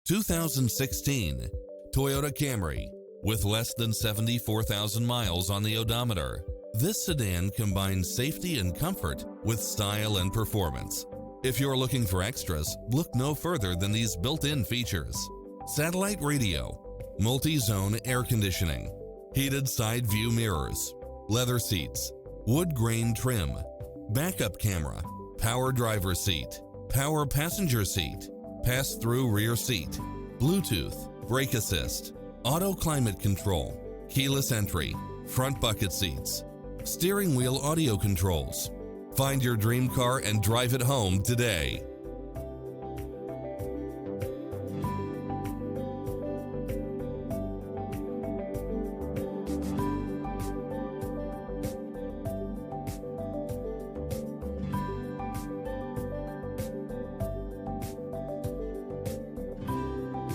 2016 Toyota Camry. With less than 74,000 miles on the odometer, this sedan combines safety and comfort with style and performance. If you're looking for extras, look no further than these built-in features: satellite radio, multi-zone air conditioning, heated side view mirrors, leather seats, wood grain trim, backup camera, power driver seat, power passenger seat, pass-through rear seat, Bluetooth, brake assist, auto climate control, keyless entry, front bucket seats, steering wheel audio controls. Find your dream car and drive it home today.